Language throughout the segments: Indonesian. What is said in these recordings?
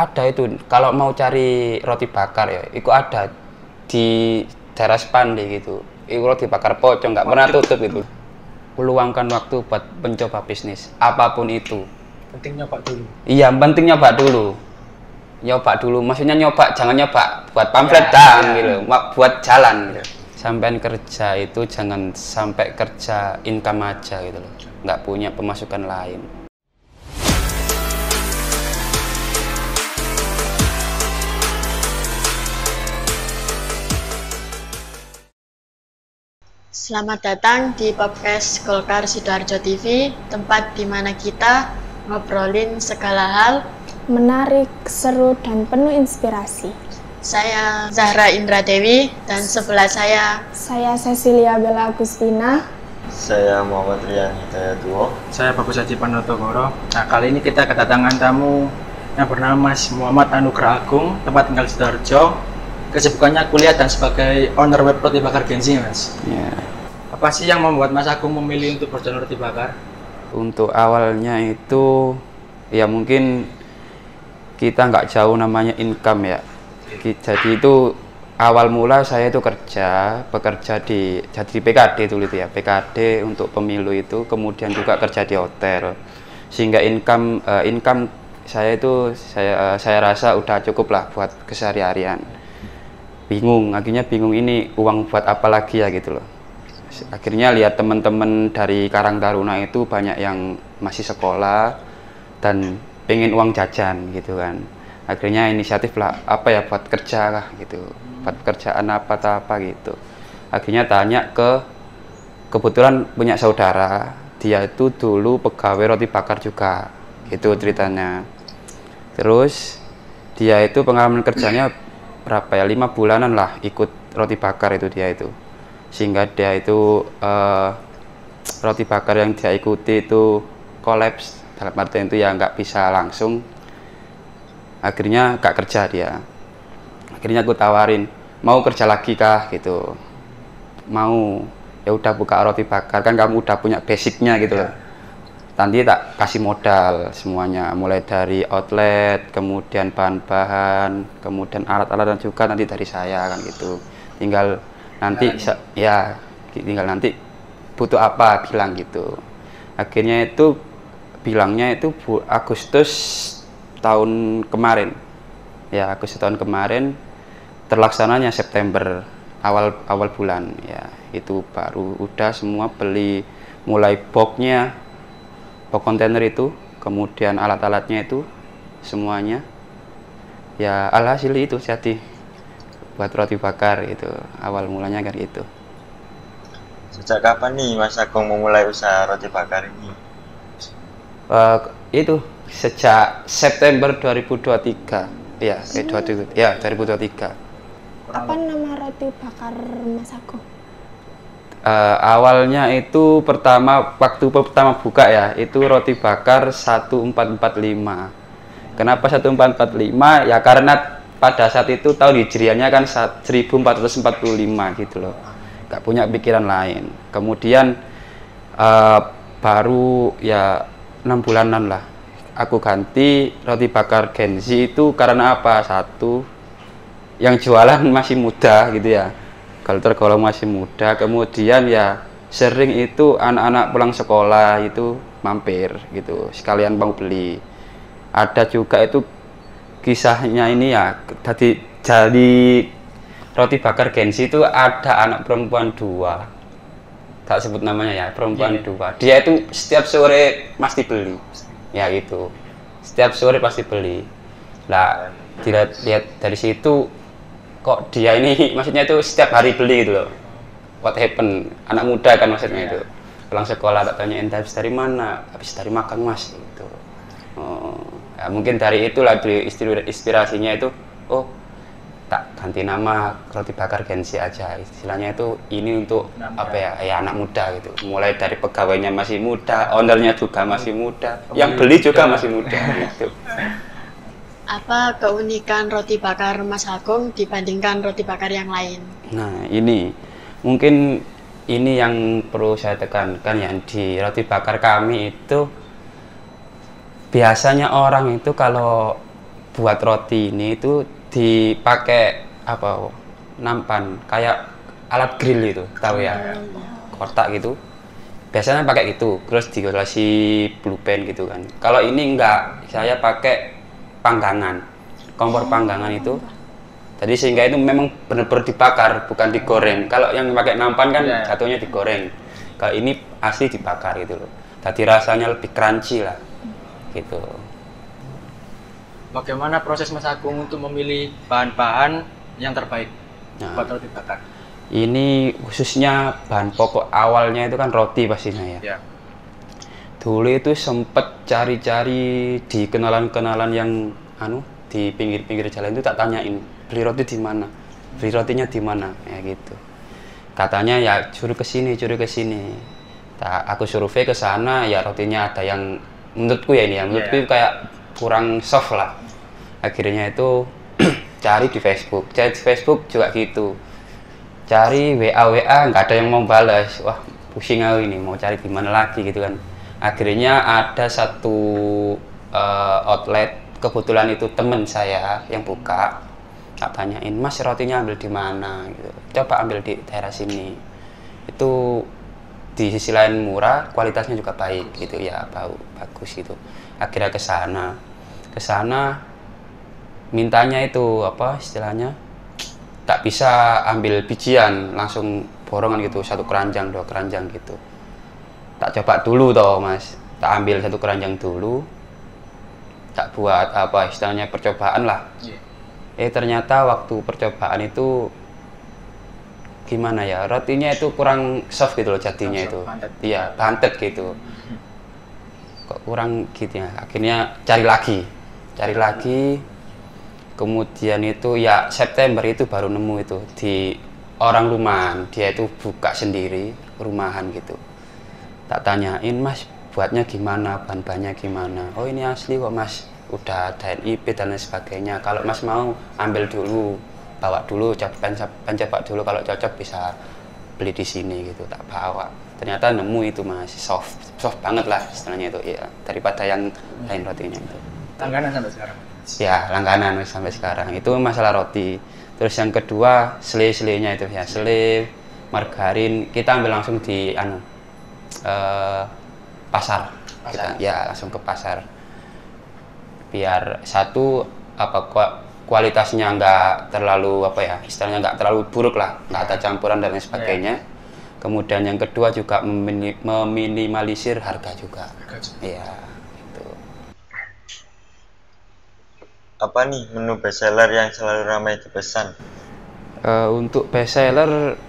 ada itu kalau mau cari roti bakar ya itu ada di daerah Spandi gitu. Itu roti bakar pocong nggak pernah tutup itu. Luangkan waktu buat mencoba bisnis apapun itu. Penting nyoba dulu. Iya, penting nyoba dulu. Nyoba dulu, maksudnya nyoba, jangan nyoba buat pamflet gitu, buat jalan gitu. Sampai kerja itu jangan sampai kerja income aja gitu loh, nggak punya pemasukan lain. Selamat datang di podcast Golkar Sidoarjo TV, tempat di mana kita ngobrolin segala hal menarik, seru, dan penuh inspirasi. Saya Zahra Indra Dewi dan sebelah saya Cecilia Bella Agustina. Saya Muhammad Rian Hidayatullah. Saya Bagus Haji Panotogoro. Nah, kali ini kita kedatangan tamu yang bernama Mas Muhammad Anugrah Agung, tempat tinggal Sidoarjo. Kesibukannya kuliah dan sebagai owner web roti bakar Genzi, Mas. Ya. Apa sih yang membuat Mas Agung memilih untuk berjualan roti bakar? Untuk awalnya itu ya mungkin kita nggak jauh namanya income ya. Jadi itu awal mula saya itu bekerja di PKD dulu itu ya, PKD untuk pemilu itu, kemudian juga kerja di hotel, sehingga income saya itu saya rasa udah cukup lah buat keseharian. Akhirnya bingung ini uang buat apa lagi ya gitu loh. Akhirnya lihat teman-teman dari Karang Taruna itu banyak yang masih sekolah dan pengen uang jajan gitu kan. Akhirnya inisiatif lah apa ya buat kerja lah gitu, buat pekerjaan apa gitu. Akhirnya tanya kebetulan punya saudara, dia itu dulu pegawai roti bakar juga gitu ceritanya. Terus dia itu pengalaman kerjanya berapa ya, 5 bulanan lah ikut roti bakar itu dia itu, sehingga dia itu roti bakar yang dia ikuti itu kolaps, dalam artian itu ya nggak bisa langsung. Akhirnya nggak kerja dia. Akhirnya aku tawarin, mau kerja lagi kah gitu. Mau, ya udah buka roti bakar, kan kamu udah punya basicnya gitu loh. Nanti tak kasih modal semuanya, mulai dari outlet, kemudian bahan-bahan, kemudian alat-alat, dan juga nanti dari saya kan gitu. Tinggal nanti tinggal nanti butuh apa bilang gitu. Akhirnya itu bilangnya itu Agustus tahun kemarin. Ya, Agustus tahun kemarin, terlaksananya September awal bulan ya. Itu baru udah semua beli, mulai boxnya, box kontainer itu, kemudian alat-alatnya itu semuanya. Ya alhasil itu jadi buat roti bakar itu. Awal mulanya kan gitu. Sejak kapan nih Mas Agung memulai usaha roti bakar ini? Itu sejak September 2023. Ya, 2023. Apa nama roti bakar Mas Agung? Awalnya itu waktu pertama buka ya, itu roti bakar 1445. Kenapa 1445? Ya karena pada saat itu tahun hijriahnya kan 1445 gitu loh. Gak punya pikiran lain. Kemudian baru ya 6 bulanan lah aku ganti roti bakar Genzi itu karena apa? Satu, yang jualan masih muda gitu ya, kalau tergolong masih muda. Kemudian ya sering itu anak-anak pulang sekolah itu mampir gitu, sekalian mau beli. Ada juga itu kisahnya ini ya, jadi roti bakar Genzi itu ada anak perempuan 2, tak sebut namanya ya, perempuan 2. Dia itu setiap sore pasti beli ya, itu setiap sore pasti beli. Nah, dilihat dari situ, kok dia ini maksudnya itu setiap hari beli gitu loh. What happen? Anak muda kan maksudnya itu. Pulang sekolah tak tanyain, habis dari mana? Habis dari makan Mas gitu. Ya, mungkin dari itulah inspirasinya itu, tak ganti nama roti bakar Genzi aja. Istilahnya itu ini untuk apa ya? Ya anak muda gitu. Mulai dari pegawainya masih muda, ownernya juga masih muda, yang beli juga masih muda gitu. Apa keunikan roti bakar Mas Agung dibandingkan roti bakar yang lain? Nah, ini mungkin ini yang perlu saya tekankan ya, di roti bakar kami itu biasanya orang itu kalau buat roti ini itu dipakai apa nampan kayak alat grill itu, tahu ya, kotak gitu. Biasanya pakai gitu, terus dikasih blue pen gitu kan. Kalau ini enggak, saya pakai panggangan, kompor panggangan itu. Jadi sehingga itu memang benar-benar dibakar, bukan digoreng. Kalau yang pakai nampan kan jatuhnya digoreng. Kalau ini asli dibakar gitu loh. Jadi rasanya lebih crunchy lah, gitu. Bagaimana proses Mas Agung untuk memilih bahan-bahan yang terbaik buat roti bakar? Ini khususnya bahan pokok awalnya itu kan roti pastinya ya. Dulu itu sempet cari-cari di kenalan-kenalan yang di pinggir-pinggir jalan itu tak tanyain, beli roti di mana, beli rotinya di mana, ya gitu. Katanya ya suruh ke sini. Aku survei ke sana, ya rotinya ada yang menurutku ya ini ya, menurutku kayak kurang soft lah. Akhirnya itu cari di Facebook juga gitu. Cari WA nggak ada yang mau balas. Wah, pusing aku ini, mau cari di mana lagi gitu kan. Akhirnya ada satu outlet, kebetulan itu temen saya yang buka. Tak tanyain, Mas rotinya ambil di mana gitu. Coba ambil di daerah sini. Itu di sisi lain murah, kualitasnya juga baik gitu ya, bagus gitu. Akhirnya ke sana mintanya itu apa istilahnya, tak bisa ambil bijian, langsung borongan gitu, 1 keranjang 2 keranjang gitu. Tak coba dulu toh Mas, tak ambil 1 keranjang dulu, tak buat apa istilahnya percobaan lah. Ternyata waktu percobaan itu gimana ya, rotinya itu kurang soft gitu loh jadinya itu. Iya, bantet gitu. Kok kurang gitu ya. Akhirnya cari lagi. Kemudian itu ya September itu baru nemu itu di orang rumahan, dia itu buka sendiri rumahan gitu. Tak tanyain, Mas buatnya gimana, bahan-bahannya gimana. Oh ini asli kok Mas, udah ada NIP dan lain sebagainya. Kalau Mas mau ambil dulu, bawa dulu, coba dulu, kalau cocok bisa beli di sini gitu. Tak bawa, ternyata nemu itu Mas, soft banget lah istilahnya itu ya, daripada yang lain rotinya itu. Langganan sampai sekarang? Ya, langganan sampai sekarang. Itu masalah roti. Terus yang kedua, selai-selainya itu ya, selai, margarin, kita ambil langsung di pasar. Kita, ya langsung ke pasar. Biar satu kualitasnya nggak terlalu istilahnya nggak terlalu buruk lah, nggak ada campuran dan lain sebagainya. Kemudian yang kedua juga meminimalisir harga juga. Iya, gitu. Apa nih menu bestseller yang selalu ramai dipesan? Untuk bestseller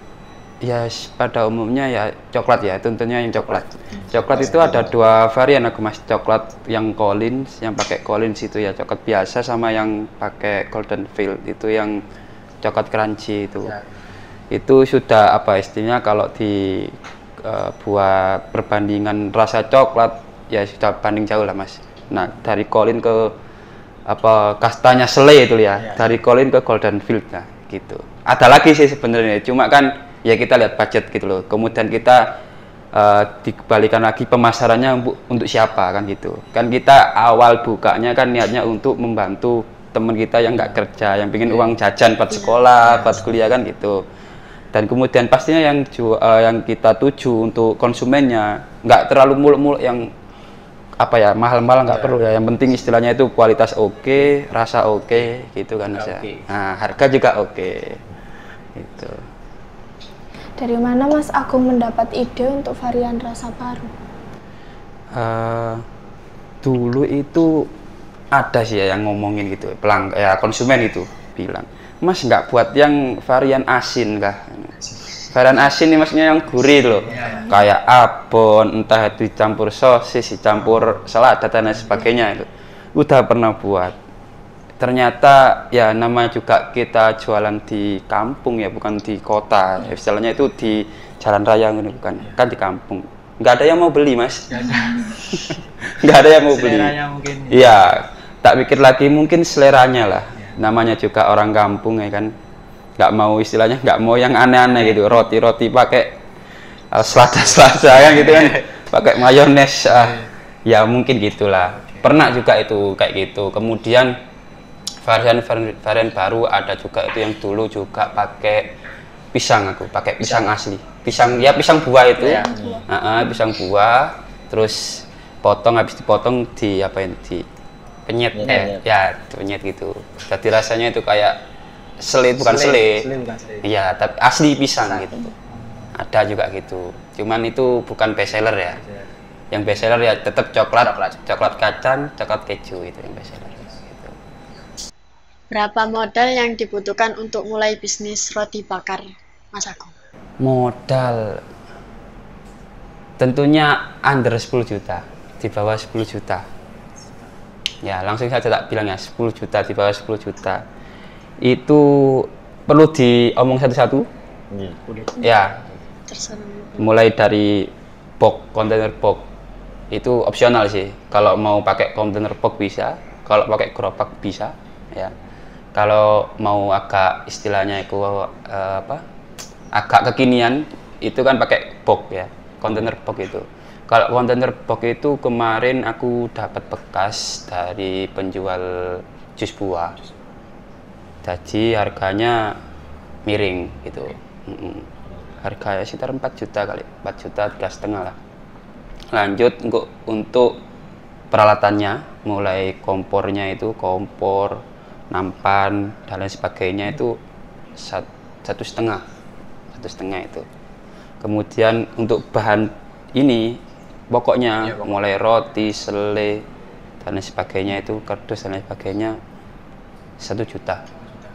ya pada umumnya ya coklat ya, tentunya yang coklat. Coklat itu ada 2 varian aku Mas, coklat yang Collins, yang pakai Collins itu ya coklat biasa, sama yang pakai Golden Field itu yang coklat crunchy itu. Itu sudah istilahnya kalau buat perbandingan rasa coklat ya sudah banding jauh lah Mas. Nah dari Collins ke kastanya selai itu ya, dari Collins ke Golden Field lah gitu. Ada lagi sih sebenarnya, cuma kan ya kita lihat budget gitu loh. Kemudian kita dikembalikan lagi pemasarannya untuk siapa kan gitu. Kan kita awal bukanya kan niatnya untuk membantu teman kita yang nggak kerja, yang pengen uang jajan buat sekolah, buat kuliah kan gitu. Dan kemudian pastinya yang kita tuju untuk konsumennya nggak terlalu muluk-muluk yang mahal-mahal nggak perlu ya. Yang penting istilahnya itu kualitas oke, rasa oke gitu kan Mas ya. Nah, harga juga oke. Gitu. Dari mana Mas Agung mendapat ide untuk varian rasa paru? Dulu itu ada sih ya yang ngomongin gitu, konsumen itu bilang, Mas nggak buat yang varian asin kah? Varian asin ini maksudnya yang gurih loh, kayak abon, entah itu dicampur sosis, dicampur selada dan lain sebagainya itu. Udah pernah buat. Ternyata ya namanya juga kita jualan di kampung ya, bukan di kota. Istilahnya itu di jalan raya ini bukan, kan di kampung. Nggak ada yang mau beli Mas. Nggak ada yang mau beli. Iya, tak pikir lagi mungkin seleranya lah. Namanya juga orang kampung ya kan. Nggak mau istilahnya, nggak mau yang aneh-aneh gitu, roti pakai selada kan gitu kan, pakai mayones, ya mungkin gitulah. Pernah juga itu kayak gitu. Kemudian varian baru ada juga itu yang dulu juga pakai pisang, aku pakai pisang asli, pisang buah itu. Iya. Pisang buah, terus habis dipotong di penyet, Penyet. ya penyet gitu. Jadi rasanya itu kayak bukan sele. Iya, tapi asli pisang gitu. Ada juga gitu. Cuman itu bukan best seller ya. Yang best seller ya tetap coklat kacang, coklat keju itu yang best seller. Gitu. Berapa modal yang dibutuhkan untuk mulai bisnis roti bakar, Mas Agung? Modal tentunya under 10 juta, di bawah 10 juta. Ya, langsung saja tak bilang ya, 10 juta, di bawah 10 juta. Itu perlu diomong satu-satu. Ya, Terserah. mulai dari kontainer box itu opsional sih. Kalau mau pakai kontainer box bisa, kalau pakai gerobak bisa, ya. Kalau mau agak istilahnya itu agak kekinian itu kan pakai box ya, kontainer box itu. Kalau kontainer box itu kemarin aku dapat bekas dari penjual jus buah. Jadi harganya miring gitu. Harganya sekitar 4 juta kali, 4 juta 3,5 lah. Lanjut untuk peralatannya, mulai kompornya itu kompor, nampan dan lain sebagainya itu 1,5 itu. Kemudian untuk bahan ini pokoknya mulai roti, sele dan lain sebagainya itu, kardus dan lain sebagainya 1 juta.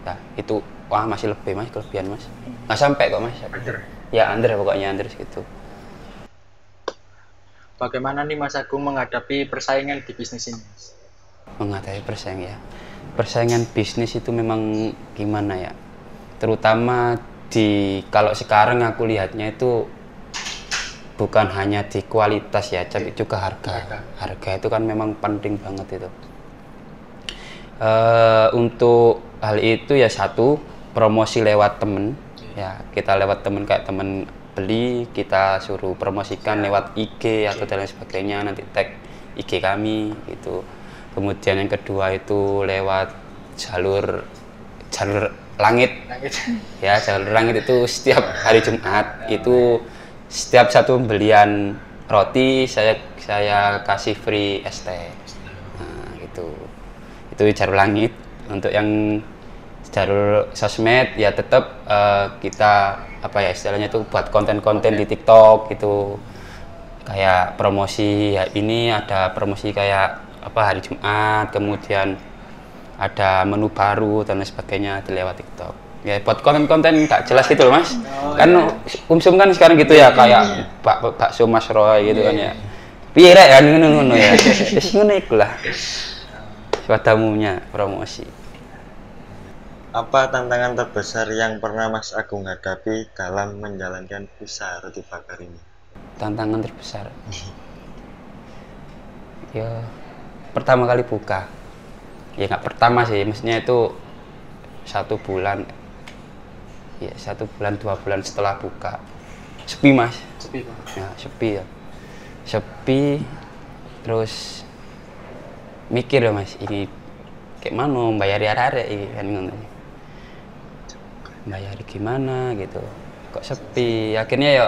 Nah, itu masih lebih mas, kelebihan mas. Nggak sampai kok mas. Ya under pokoknya under segitu. Bagaimana nih Mas Agung menghadapi persaingan di bisnis ini? Menghadapi persaingan ya. Persaingan bisnis itu memang gimana ya? Terutama kalau sekarang aku lihatnya itu bukan hanya di kualitas ya, tapi juga harga. Harga itu kan memang penting banget itu. Untuk hal itu ya satu, promosi lewat temen. Ya, kita lewat temen, kayak temen beli, kita suruh promosikan lewat IG atau dan lain sebagainya, nanti tag IG kami gitu. Kemudian yang kedua itu lewat jalur langit. Ya, jalur langit itu setiap hari Jumat itu setiap satu pembelian roti saya kasih free ST. Nah, gitu. Itu jalur langit. Untuk yang jalur sosmed ya tetap kita istilahnya itu buat konten-konten di TikTok gitu, kayak promosi ya, ini ada promosi kayak hari Jumat, kemudian ada menu baru dan lain sebagainya di lewat TikTok ya, buat konten-konten nggak jelas gitu loh mas. Kan umsum kan sekarang gitu ya, kayak bakso Mas Roy gitu kan ya, piye rek kan ngono ya, wis ngono iku lah pada umumnya promosi. Apa tantangan terbesar yang pernah Mas Agung hadapi dalam menjalankan usaha roti bakar ini? Tantangan terbesar? Ya, pertama kali buka. Ya nggak pertama sih, maksudnya itu 1 bulan. Ya 1 bulan, 2 bulan setelah buka. Sepi mas. Sepi Pak. Ya, sepi ya. Sepi, terus mikir ya mas, ini kayak mana bayar arek ini kan ngono. Bayar gimana gitu, kok sepi. Akhirnya ya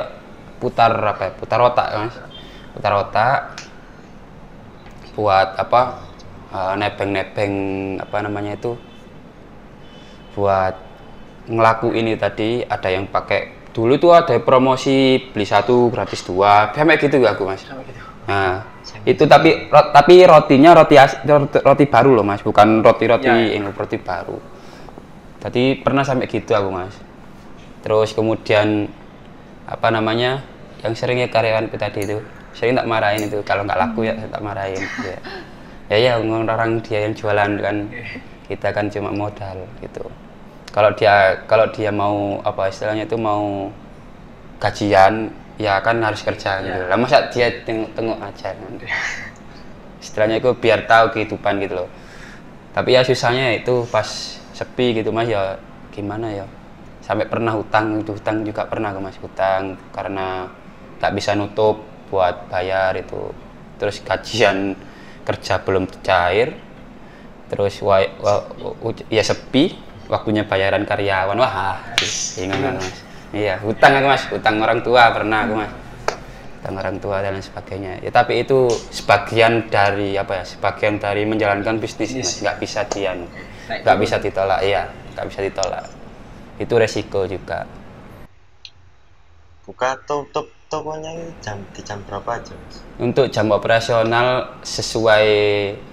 putar otak mas, putar otak buat nebeng buat ngelakuin ini tadi. Ada yang pakai dulu tuh ada promosi beli 1 gratis 2 kayak gitu aku mas. Nah itu tapi rotinya roti baru loh mas, bukan roti baru. Tadi pernah sampai gitu aku mas. Terus kemudian yang seringnya karyawanku tadi itu sering tak marahin itu, kalau nggak laku ya tak marahin ya orang dia yang jualan kan, kita kan cuma modal gitu. Kalau dia mau istilahnya itu mau gajian ya kan harus kerja gitu lah, masa dia tengok aja kan. Istilahnya itu biar tahu kehidupan gitu loh. Tapi ya susahnya itu pas sepi gitu mas, ya gimana ya, sampai pernah hutang juga pernah ke mas, hutang karena nggak bisa nutup buat bayar itu. Terus gajian kerja belum cair, terus ya sepi, waktunya bayaran karyawan, wah bingung kan mas. Iya, hutang aku mas, hutang orang tua pernah aku mas, hutang orang tua dan lain sebagainya. Ya tapi itu sebagian dari apa ya, sebagian dari menjalankan bisnis mas. Nggak bisa nggak bisa ditolak, iya nggak bisa ditolak. Itu resiko juga. Buka tutup tokonya ini di jam berapa aja mas? Untuk jam operasional sesuai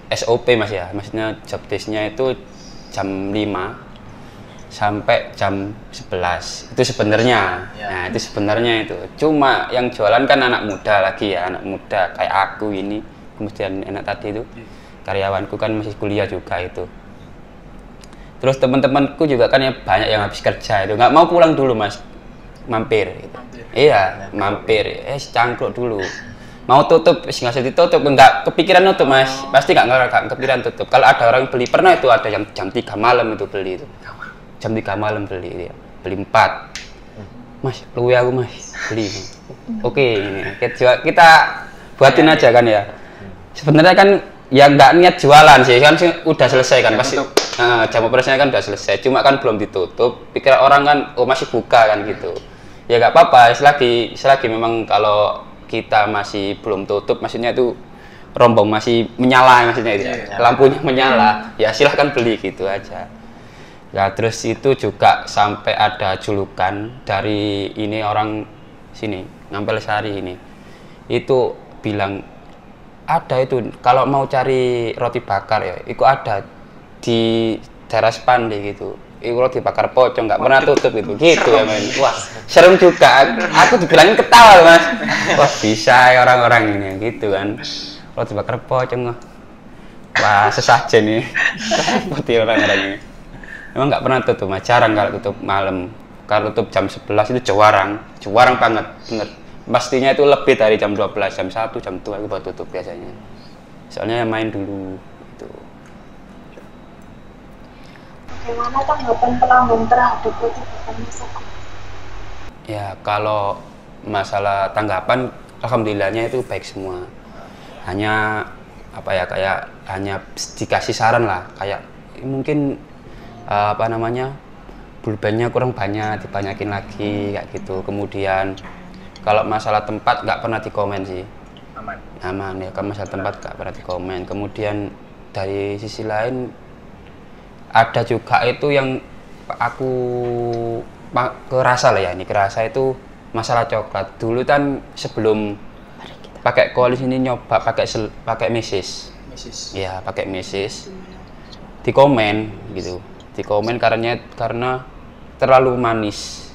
SOP mas ya, maksudnya job desk-nya itu jam 5 sampai jam 11 itu sebenarnya. Nah itu sebenarnya itu cuma yang jualan kan anak muda lagi ya, anak muda kayak aku ini, kemudian enak tadi itu karyawanku kan masih kuliah juga itu. Terus teman-temanku juga kan yang banyak yang habis kerja itu nggak mau pulang dulu mas, mampir gitu. Iya mampir, cangkruk dulu, mau tutup nggak usah ditutup, nggak kepikiran tutup mas, pasti nggak kepikiran tutup. Kalau ada orang beli, pernah itu ada yang jam 3 malam itu beli itu, jam 3 malam beli, beli 4 mas, lu ya aku mas beli. Oke, ini kita buatin aja kan ya. Sebenarnya kan ya nggak niat jualan sih kan, udah selesai kan pasti. Jam operasinya kan udah selesai, cuma kan belum ditutup. Pikir orang kan, oh masih buka kan gitu. Ya nggak apa-apa, selagi memang kalau kita masih belum tutup, maksudnya itu rombong masih menyala, maksudnya itu lampunya menyala, ya silahkan beli gitu aja. Ya terus itu juga sampai ada julukan dari ini orang sini, Ngampel Sari ini, itu bilang ada itu kalau mau cari roti bakar ya, itu ada di daerah Spandai gitu. Itu roti bakar pocong nggak pernah tutup gitu ya men. Wah serem juga, aku dibilangin ketawa mas. Wah bisa ya orang-orang ini gitu kan, roti bakar pocong. Wah sesajen nih seperti orang-orang ini. Emang nggak pernah tutup mas, jarang kalau tutup malam. Kalau tutup jam 11 itu jarang banget bener. Pastinya itu lebih dari jam 12, jam 1, jam 2 aku baru tutup biasanya. Soalnya main dulu gitu. Bagaimana tanggapan pelanggan terhadap roti bakar Mas Agung? Ya kalau masalah tanggapan, alhamdulillahnya itu baik semua. Hanya apa ya, kayak hanya dikasih saran lah, kayak mungkin apa namanya, pulpennya kurang banyak, dibanyakin lagi kayak gitu. Kemudian kalau masalah tempat nggak pernah dikomen sih, aman ya. Kalau masalah tempat nggak pernah dikomen. Kemudian dari sisi lain ada juga itu yang aku kerasa lah ya, ini kerasa itu masalah coklat. Dulu kan sebelum pakai koalis ini nyoba pakai mesis. Ya pakai mesis, dikomen gitu, dikomen karena terlalu manis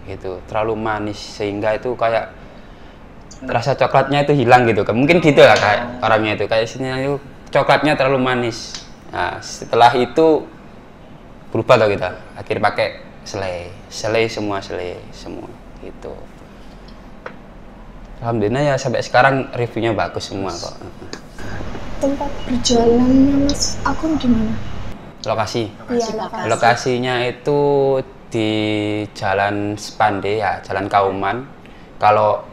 gitu, terlalu manis sehingga itu kayak rasa coklatnya itu hilang gitu. Mungkin gitu lah kayak orangnya itu, kayak sini itu coklatnya terlalu manis. Nah, setelah itu berubah loh kita, akhirnya pakai selai semua gitu. Alhamdulillah ya sampai sekarang reviewnya bagus semua kok. Tempat berjualannya Mas Agung di mana? Lokasi? Iya, Lokasinya itu di Jalan Spandai ya, Jalan Kauman. Kalau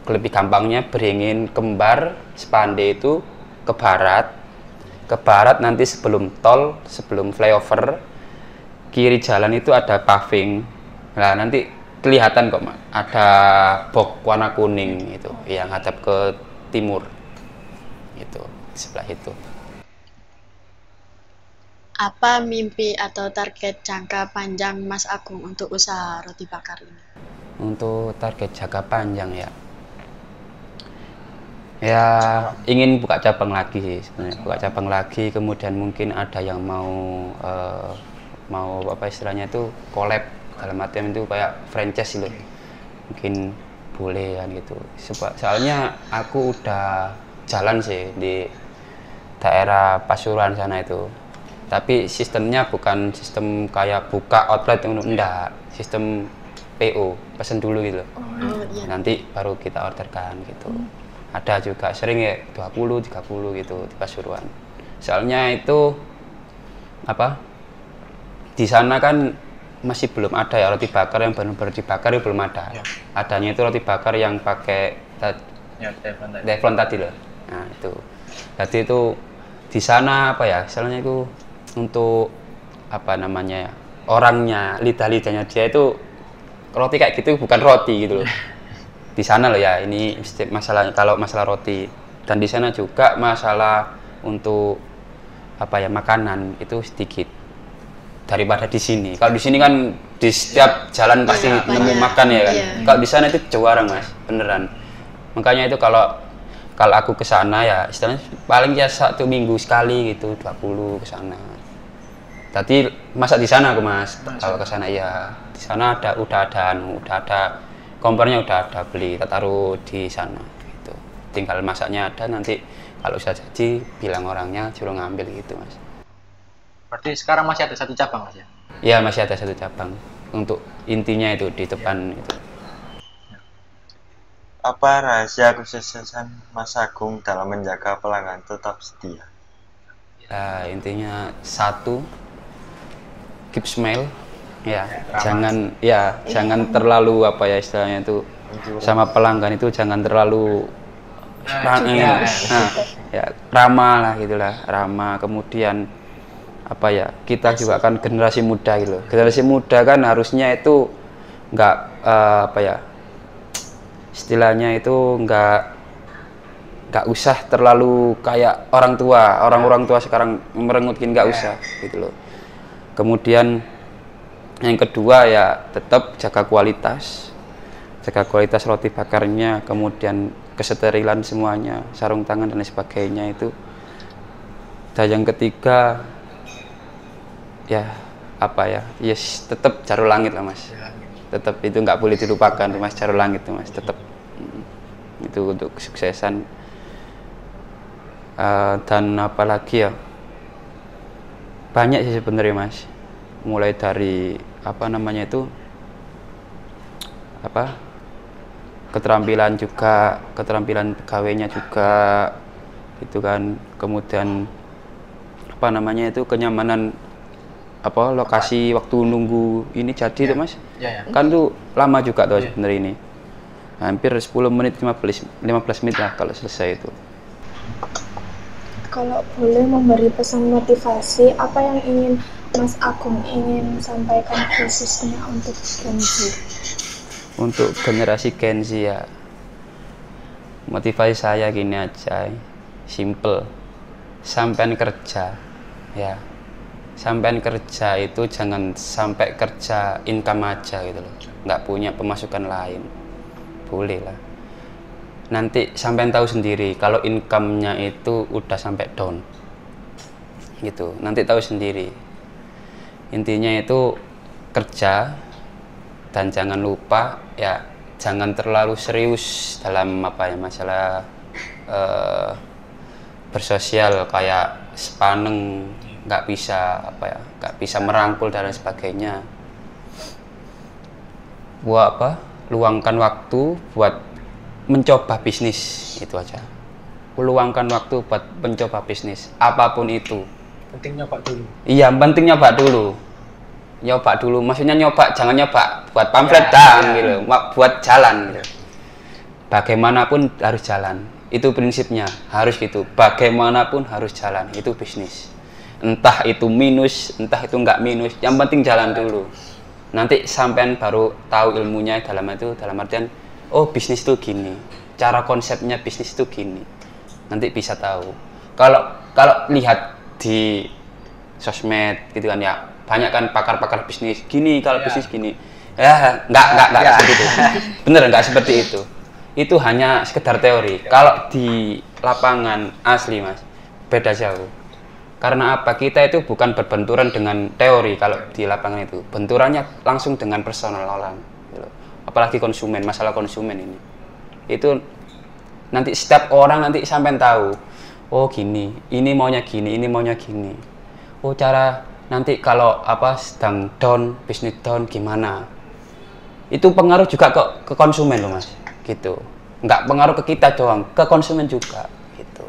lebih gampangnya Beringin Kembar Spandai itu ke barat nanti sebelum tol, sebelum flyover, kiri jalan itu ada paving. Nah nanti kelihatan kok ada box warna kuning itu yang hadap ke timur itu, sebelah itu. Apa mimpi atau target jangka panjang Mas Agung untuk usaha roti bakar ini? Untuk target jangka panjang ya ingin buka cabang lagi sih sebenarnya, buka cabang lagi. Kemudian mungkin ada yang mau apa istilahnya itu collab, dalam artian itu kayak franchise gitu, mungkin boleh kan gitu. Soalnya aku udah jalan sih di daerah Pasuruan sana itu, tapi sistemnya bukan sistem kayak buka outlet yang enggak, sistem PO, pesen dulu gitu. Iya. Nanti baru kita orderkan gitu. Ada juga sering ya 20, 30 gitu di Pasuruan. Soalnya itu apa, di sana kan masih belum ada ya roti bakar yang benar-benar dibakar, itu belum ada. Adanya itu roti bakar yang pakai teflon tadi loh. Nah itu, jadi itu di sana apa ya istilahnya itu untuk apa namanya ya, orangnya lidah-lidahnya dia itu roti kayak gitu bukan roti gitu loh. Di sana loh ya, ini masalahnya kalau masalah roti. Dan di sana juga masalah untuk apa ya makanan itu sedikit daripada di sini. Kalau di sini kan di setiap jalan pasti nemu makan ya kan. Kalau di sana itu jarang Mas, beneran. Makanya itu kalau aku ke sana ya istilahnya paling ya 1 minggu sekali gitu 20 ke sana. Tadi masak di sana aku Mas. Kalau ke sana ya di sana udah ada kompornya udah ada beli, kita taruh di sana gitu. Tinggal masaknya ada, nanti kalau sudah jadi bilang orangnya suruh ngambil gitu Mas. Berarti sekarang masih ada 1 cabang Mas ya? Iya masih ada 1 cabang untuk intinya itu di depan itu. Apa rahasia kesuksesan Mas Agung dalam menjaga pelanggan tetap setia? Ya, intinya 1 keep smile ya, jangan terlalu apa ya istilahnya itu sama pelanggan itu jangan terlalu ramah lah gitulah, ramah. Kemudian apa ya, kita juga kan generasi muda gitu loh. Generasi muda kan harusnya itu nggak apa ya istilahnya itu nggak usah terlalu kayak orang tua sekarang merengutkin, nggak usah gitu loh. Kemudian yang kedua ya tetap jaga kualitas roti bakarnya, kemudian kesterilan semuanya, sarung tangan dan lain sebagainya itu. Dan yang ketiga ya apa ya, yes tetap Jarur Langit lah Mas, tetap itu nggak boleh dilupakan Mas, Jarur Langit tuh Mas, tetap itu untuk kesuksesan. Dan apalagi ya banyak sih sebenarnya Mas, mulai dari apa namanya itu apa keterampilan pegawainya juga itu kan, kemudian apa namanya itu kenyamanan apa lokasi waktu nunggu ini jadi tuh Mas kan tuh lama juga tuh sebenarnya ini, hampir 10 menit 15 menit lah kalau selesai itu. Kalau boleh memberi pesan motivasi, apa yang ingin Mas Agung ingin sampaikan khususnya untuk Gen Z? Untuk generasi Gen Z ya, motivasi saya gini aja, simple, sampean kerja ya, sampean kerja itu jangan sampai kerja income aja gitu loh, nggak punya pemasukan lain, boleh lah. Nanti sampean tahu sendiri kalau income-nya itu udah sampai down gitu, nanti tahu sendiri. Intinya itu kerja dan jangan lupa ya, jangan terlalu serius dalam apa ya masalah bersosial, kayak sepaneng, nggak bisa merangkul dan sebagainya. Buat apa, luangkan waktu buat mencoba bisnis, itu aja. Luangkan waktu buat mencoba bisnis apapun itu. Penting nyoba dulu. Iya, penting nyoba dulu. Nyoba dulu, maksudnya nyoba, jangan nyoba buat pamflet gitu, buat jalan gitu. Bagaimanapun harus jalan. Itu prinsipnya, harus gitu. Bagaimanapun harus jalan, itu bisnis. Entah itu minus, entah itu nggak minus, yang penting jalan dulu. Nanti sampean baru tahu ilmunya dalam artian oh bisnis itu gini, cara konsepnya bisnis itu gini. Nanti bisa tahu. Kalau lihat di sosmed gitu kan ya, banyak kan pakar-pakar bisnis gini, kalau bisnis gini. Ya nggak seperti itu. Bener nggak seperti itu. Itu hanya sekedar teori. Kalau di lapangan asli Mas, beda jauh. Karena apa? Kita itu bukan berbenturan dengan teori kalau di lapangan itu. Benturannya langsung dengan personal orang. Apalagi konsumen, masalah konsumen ini. Itu nanti setiap orang nanti sampai tahu, oh gini, ini maunya gini, ini maunya gini. Oh cara nanti kalau apa sedang down, bisnis down gimana? Itu pengaruh juga ke konsumen loh Mas, gitu. Nggak pengaruh ke kita doang, ke konsumen juga, gitu.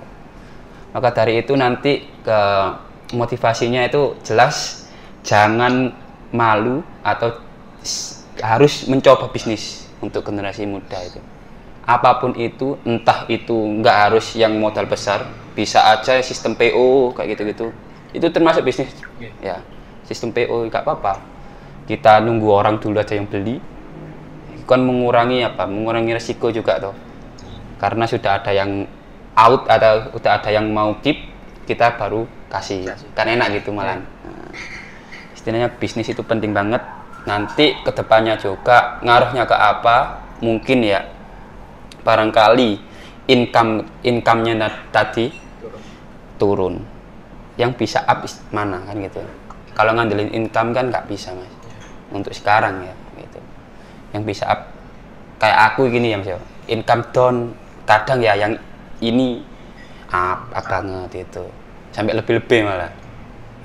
Maka dari itu nanti ke motivasinya itu jelas, jangan malu atau harus mencoba bisnis untuk generasi muda itu. apapun itu, entah itu nggak harus yang modal besar, bisa aja sistem PO kayak gitu-gitu. Itu termasuk bisnis. Ya, sistem PO nggak apa-apa. Kita nunggu orang dulu aja yang beli. Kan mengurangi apa? Mengurangi resiko juga toh. Karena sudah ada yang out atau udah ada yang mau keep, kita baru kasih. Kan enak gitu malah. Nah, istilahnya bisnis itu penting banget. Nanti kedepannya juga ngaruhnya ke apa? Mungkin ya barangkali income-nya tadi turun. Yang bisa up mana kan gitu. Kalau ngandelin income kan nggak bisa mas. Untuk sekarang ya gitu. Yang bisa up kayak aku gini ya mas ya. Income down kadang ya yang ini up banget itu. Sampai lebih-lebih malah.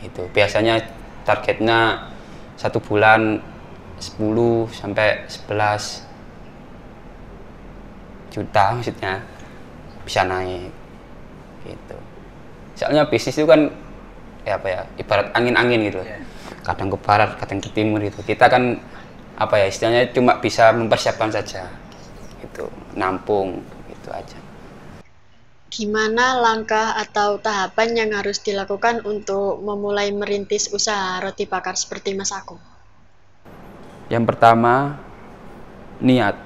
Itu biasanya targetnya 1 bulan 10 sampai 11 juta maksudnya bisa naik gitu. Soalnya bisnis itu kan ya apa ya ibarat angin-angin gitu. Kadang ke barat, kadang ke timur gitu. Kita kan apa ya istilahnya cuma bisa mempersiapkan saja gitu, nampung gitu aja. Gimana langkah atau tahapan yang harus dilakukan untuk memulai merintis usaha roti bakar seperti Mas Agung? Yang pertama niat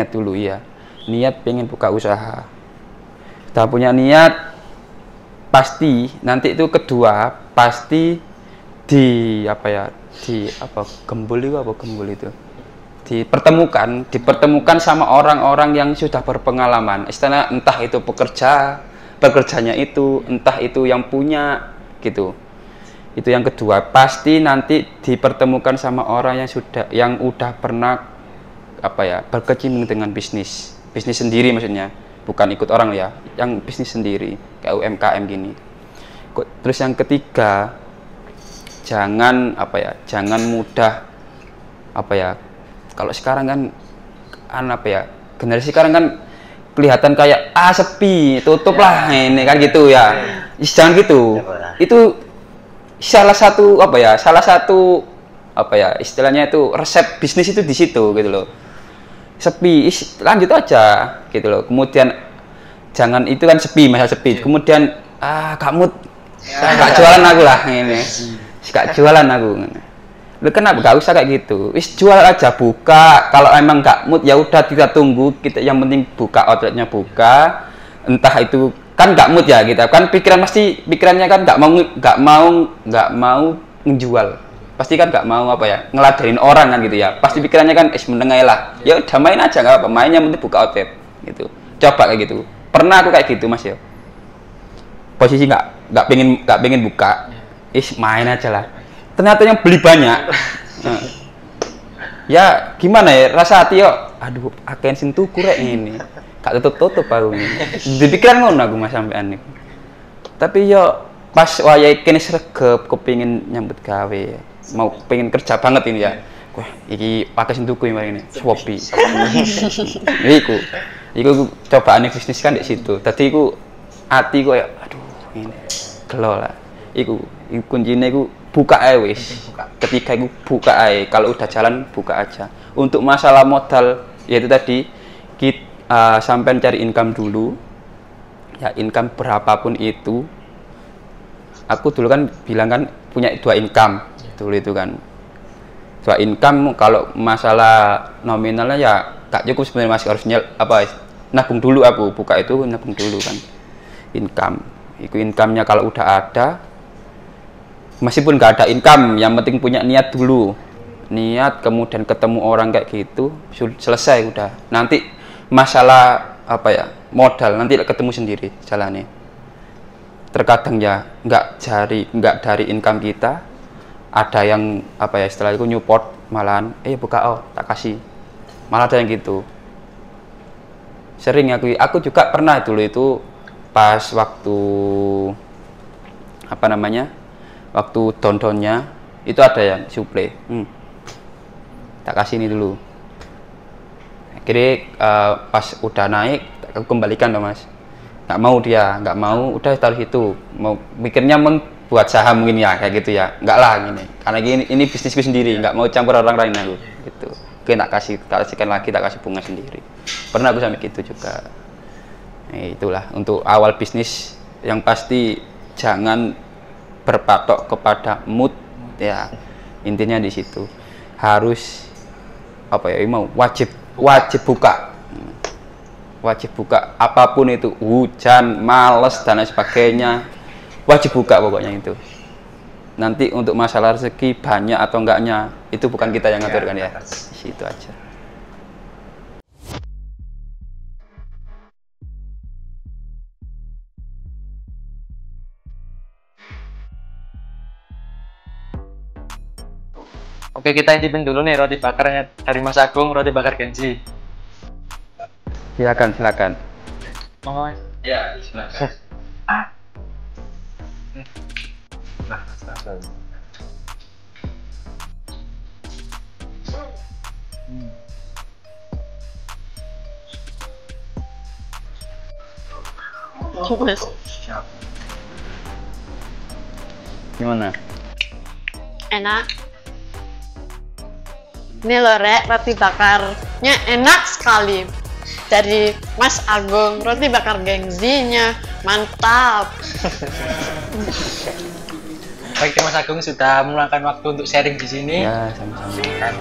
dulu ya. Niat pengen buka usaha. Kita punya niat pasti nanti itu kedua pasti gembul itu dipertemukan sama orang-orang yang sudah berpengalaman istilah entah itu pekerjanya itu entah itu yang punya gitu. Itu yang kedua pasti nanti dipertemukan sama orang yang udah pernah berkecimpung dengan bisnis sendiri maksudnya, bukan ikut orang ya, yang bisnis sendiri kayak UMKM gini. Terus yang ketiga jangan mudah kalau sekarang kan generasi sekarang kan kelihatan kayak sepi, tutup lah ini kan gitu ya. Jangan gitu. Itu salah satu istilahnya itu resep bisnis itu di situ gitu loh. Sepi, lanjut aja gitu loh. Kemudian jangan itu kan masa sepi. Kemudian kamu gak jualan aku lah ini. Gak jualan aku. Lu kenapa gak usah kayak gitu? Jual aja, buka. Kalau emang gak mood ya udah kita tunggu. Kita yang penting buka outletnya buka. Entah itu kan gak mood ya kita. Kan pikirannya kan gak mau menjual. Pasti kan gak mau ngeladenin orang kan gitu ya. Pasti pikirannya kan menengah lah. Ya udah main aja nggak apa-apa. Mainnya penting buka outlet gitu. Coba kayak gitu. Pernah aku kayak gitu mas ya. Posisi nggak pengen buka. Main aja lah. Ternyata yang beli banyak. Ya gimana ya rasa hati yo. Aduh akan sentuh kurek ini. Gak tutup aku ini. Dipikiran ngono aku mas sampean nih. Tapi yo pas wayai kene sregep kepengin nyambut gawe. Mau pengen kerja banget ini ya. Wah, iki pakai sentuhku ini Shopee. Iku cobaan bisnis kan di situ. Tadi iku hati ku ya aduh ini gelo lah. Iku kuncinya iku buka ae wis. Ketika iku buka ae, kalau udah jalan buka aja. Untuk masalah modal yaitu tadi kita sampai cari income dulu. Ya income berapapun itu. Aku dulu kan bilang kan punya 2 income. Dulu itu kan 2 income. Kalau masalah nominalnya ya gak cukup sebenarnya masih harus nabung dulu. Aku buka itu nabung dulu kan income. Itu income-nya kalau udah ada, meskipun gak ada income yang penting punya niat dulu, niat kemudian ketemu orang kayak gitu selesai udah. Nanti masalah modal nanti ketemu sendiri jalannya. Terkadang ya nggak dari income kita, ada yang istilah itu Newport malahan buka tak kasih, malah ada yang gitu. Sering aku juga pernah dulu itu pas waktu waktu down-downnya itu ada yang suplai tak kasih ini dulu. Akhirnya pas udah naik aku kembalikan loh mas. Nggak mau udah taruh situ, mau mikirnya buat saham mungkin ya kayak gitu ya, nggak lah gini karena ini bisnisku sendiri, nggak mau campur orang lain aku gitu. mungkin tak kasihkan lagi, tak kasih bunga sendiri. Pernah aku sampai gitu juga. Itulah untuk awal bisnis, yang pasti jangan berpatok kepada mood ya, intinya di situ harus apa ya, wajib buka apapun itu, hujan, males dan lain sebagainya, wajib buka pokoknya itu. Nanti untuk masalah rezeki banyak atau enggaknya itu bukan kita yang ngatur kan ya, di situ aja. Oke, kita intipin dulu nih roti bakarnya dari Mas Agung, roti bakar Genji. Silakan. Monggo Mas. Ya, silakan. Nah, silakan. Mas. Gimana? Enak. Ini loh Rek, roti bakarnya enak sekali. Dari Mas Agung, roti bakar Genji-nya mantap. Baik, Mas Agung sudah meluangkan waktu untuk sharing di sini. Ya, sama-sama.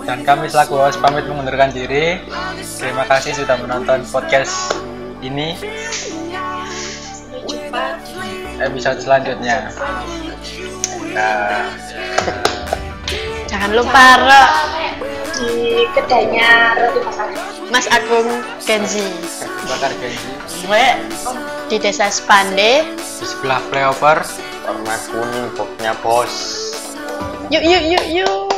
Dan kami selaku host pamit mengundurkan diri. Terima kasih sudah menonton podcast ini. Episode selanjutnya. Nah, Jangan lupa Di kedainya roti bakar Mas Agung Genji. bakar Genji Di Desa Spande. di sebelah flyover. Warna kuning boxnya bos. Yuk.